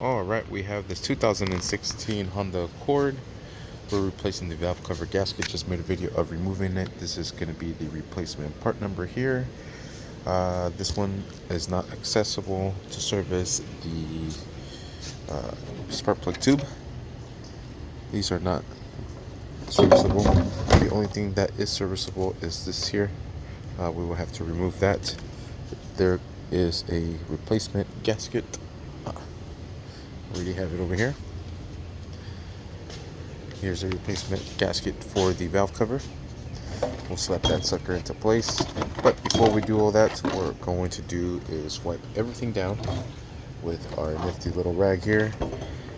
Alright, we have this 2016 Honda Accord. We're replacing the valve cover gasket. Just made a video of removing it. This is going to be the replacement part number here. This one is not accessible to service the spark plug tube. These are not serviceable. The only thing that is serviceable is this here. We will have to remove that. There is a replacement gasket. Already have it over here. Here's a replacement gasket for the valve cover. We'll slap that sucker into place. But before we do all that, what we're going to do is wipe everything down with our nifty little rag here.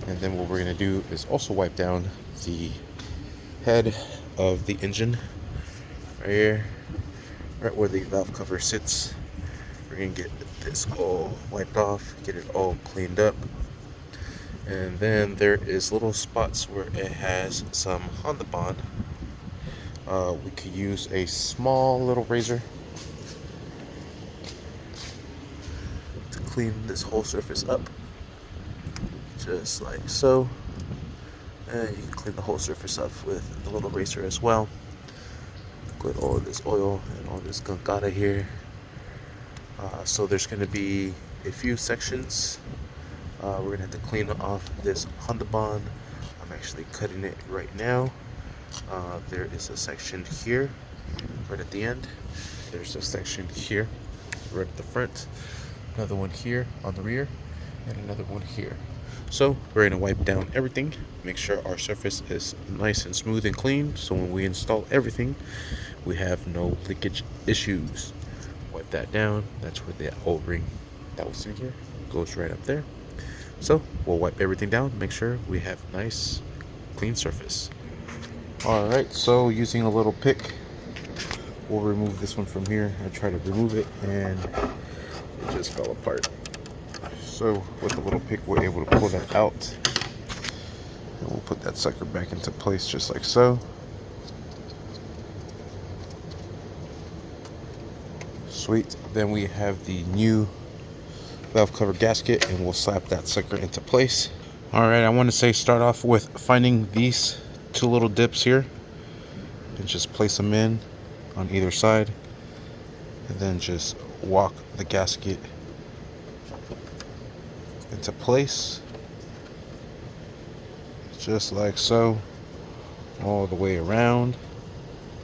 And then what we're going to do is also wipe down the head of the engine right here, right where the valve cover sits. We're going to get this all wiped off, get it all cleaned up. And then there is little spots where it has some Honda Bond. We could use a small little razor to clean this whole surface up, just like so. And you can clean the whole surface up with the little razor as well. Get all of this oil and all this gunk out of here. So there's going to be a few sections. We're going to have to clean off this Honda Bond. I'm actually cutting it right now. There is a section here, right at the end. There's a section here, right at the front. Another one here on the rear, and another one here. So we're going to wipe down everything, make sure our surface is nice and smooth and clean, so when we install everything, we have no leakage issues. Wipe that down. That's where the O-ring that was in here goes right up there. So we'll wipe everything down, make sure we have nice, clean surface. Alright, so using a little pick, we'll remove this one from here. I tried to remove it and it just fell apart. So with a little pick, we're able to pull that out. And we'll put that sucker back into place just like so. Sweet. Then we have the new valve cover gasket, and we'll slap that sucker into place. Alright, I want to say start off with finding these two little dips here and just place them in on either side, and then just walk the gasket into place just like so, all the way around.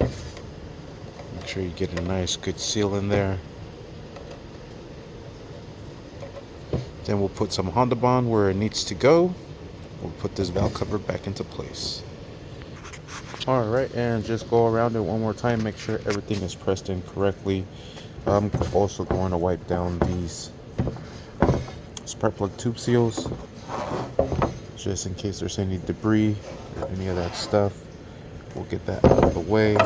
Make sure you get a nice good seal in there. Then we'll put some Honda Bond where it needs to go. We'll put this valve cover back into place. Alright, and just go around it one more time, make sure everything is pressed in correctly. I'm also going to wipe down these spark plug tube seals, just in case there's any debris or any of that stuff. We'll get that out of the way,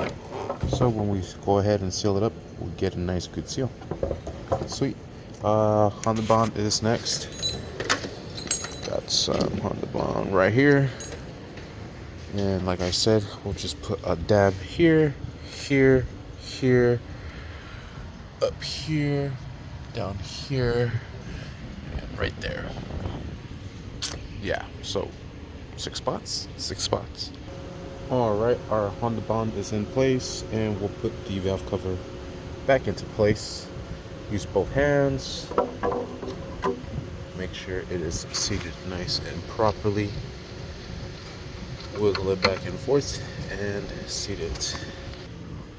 so when we go ahead and seal it up, we'll get a nice good seal. Sweet. Honda Bond is next. Got some Honda Bond right here, and like I said, we'll just put a dab here, here, here, up here, down here, and right there. Yeah, so 6 spots. Alright, our Honda Bond is in place, and we'll put the valve cover back into place. Use both hands. Make sure it is seated nice and properly. Wiggle it back and forth and seat it.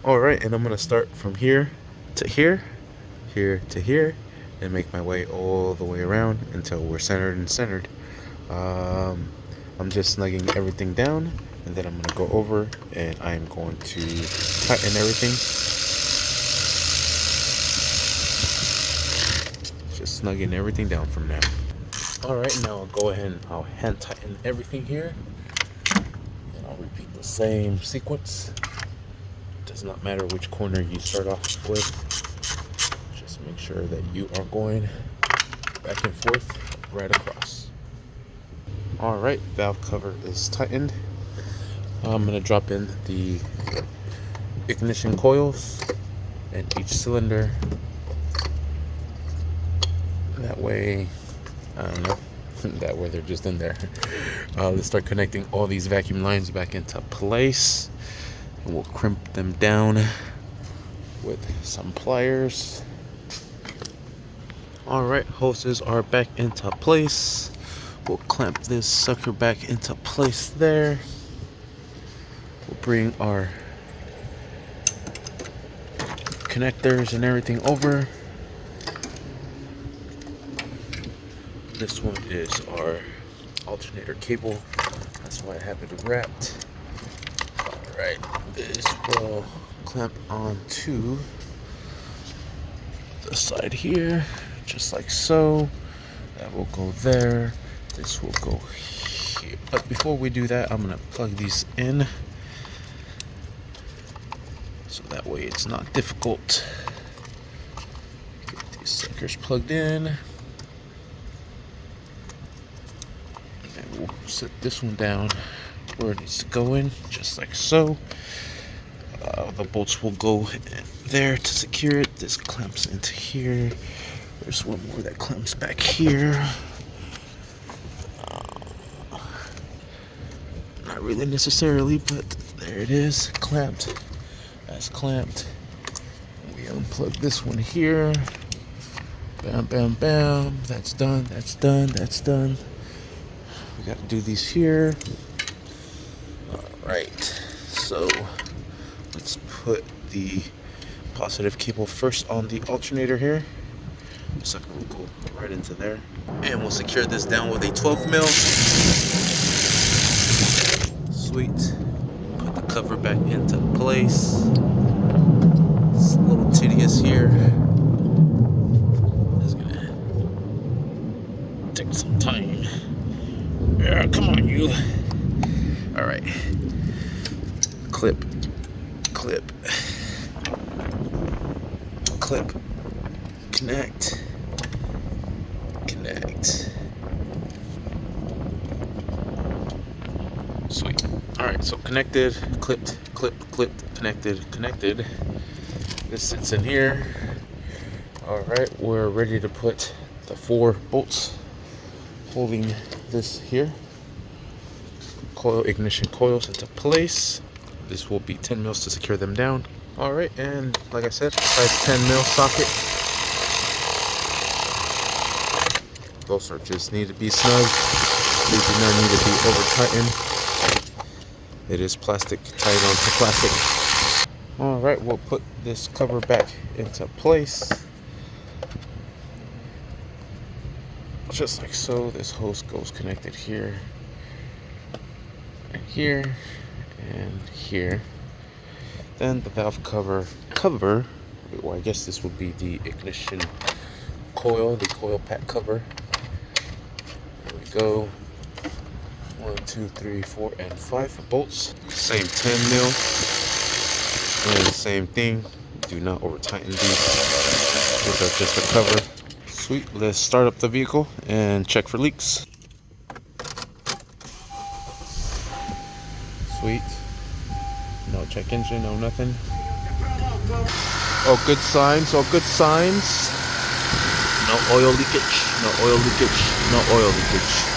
Alright, and I'm going to start from here to here, here to here, and make my way all the way around until we're centered. I'm just snugging everything down, and then I'm going to go over and I'm going to tighten everything. Just snugging everything down from now. Alright, now I'll go ahead and I'll hand tighten everything here. And I'll repeat the same sequence. Does not matter which corner you start off with. Just make sure that you are going back and forth right across. Alright, valve cover is tightened. I'm going to drop in the ignition coils and each cylinder. That way, I don't know, that way they're just in there. Let's start connecting all these vacuum lines back into place, and we'll crimp them down with some pliers. Alright, hoses are back into place. We'll clamp this sucker back into place there. We'll bring our connectors and everything over. This one is our alternator cable. That's why I have it wrapped. Alright, this will clamp onto the side here, just like so. That will go there. This will go here. But before we do that, I'm gonna plug these in, so that way it's not difficult. Get these suckers plugged in. And we'll set this one down where it needs to go in, just like so. The bolts will go in there to secure it. This clamps into here. There's one more that clamps back here. Not really necessarily, but there it is, clamped. That's clamped. We unplug this one here. Bam, bam, bam. That's done. That's done. That's done. We got to do these here. All right. So let's put the positive cable first on the alternator here. The sucker will go right into there. And we'll secure this down with a 12 mil. Sweet. Put the cover back into place. It's a little tedious here. It's gonna take some time. Yeah, come on, you. All right. Clip. Clip. Clip. Connect. Connect. Sweet. Alright, so connected, clipped, clipped, clipped, connected, connected. This sits in here. Alright, we're ready to put the 4 bolts holding this here. Coil, ignition coils into place. This will be 10 mils to secure them down. Alright, and like I said, size 10 mil socket. Those are just need to be snug. They do not need to be over tightened. It is plastic tied onto plastic. Alright, we'll put this cover back into place. Just like so. This hose goes connected here, and here, and here. Then the valve cover, well, I guess this would be the ignition coil, the coil pack cover. There we go. 1, 2, 3, 4, and 5 bolts. Same 10 mil. And same thing. Do not over tighten these. These are just a cover. Sweet. Let's start up the vehicle and check for leaks. Sweet. No check engine, no nothing. All good signs, all good signs. No oil leakage, no oil leakage, no oil leakage.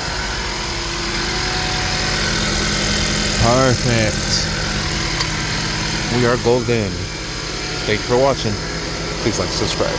Perfect. We are golden. Thank you for watching. Please like, subscribe.